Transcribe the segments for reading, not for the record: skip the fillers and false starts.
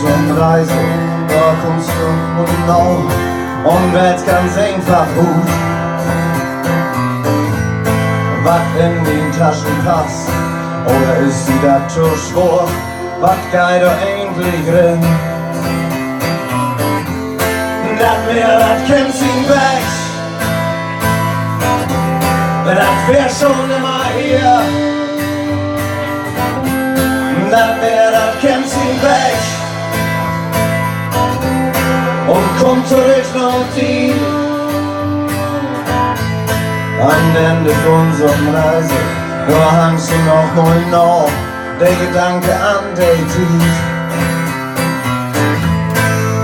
unserer Reise, da kommst du und genau und wird ganz einfach gut. Was in den Taschen passt, oder ist sie das zu schwor? Was geht da eigentlich drin? Das wär, das kennt sie weg. Das wär schon immer hier. Das wär, das kennt sie weg. Und kommt zurück noch die. Am Ende von unserer Reise, da hangst du noch mal nach, der Gedanke an die Tief.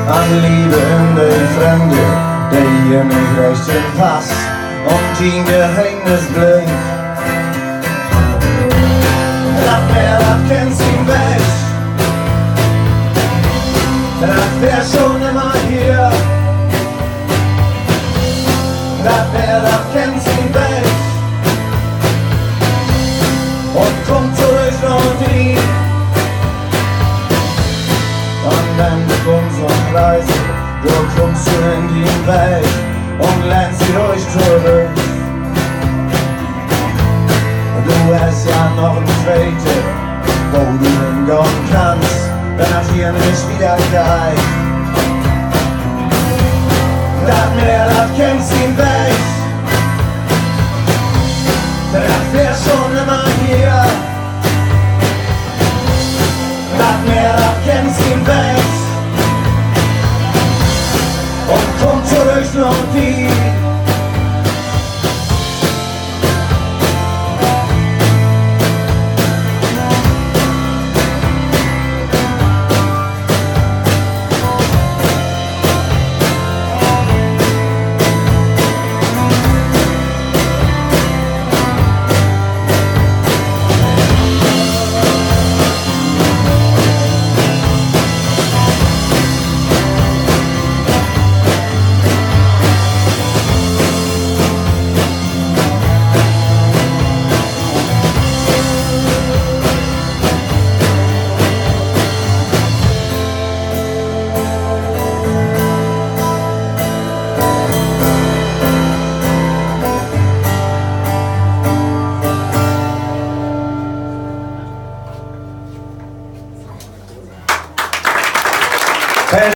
An Liebe in der Fremde, der hier nicht recht hinpasst und die Geheimnis blinkt. Das wär, das kennt sie weg. Das wär schon immer hier. Das wär, das kennt sie weg. Und kommt zurück und die. Am Ende unserer Reise, du kommst du in die Welt und lernst sie ruhig zurück. Du hast ja noch ein Zweite, wo du hingehen kannst, wenn das hier nicht wieder geht. Das Meer, das kennt sie weg. Das wär schon immer hier. Das Meer, das kennt sie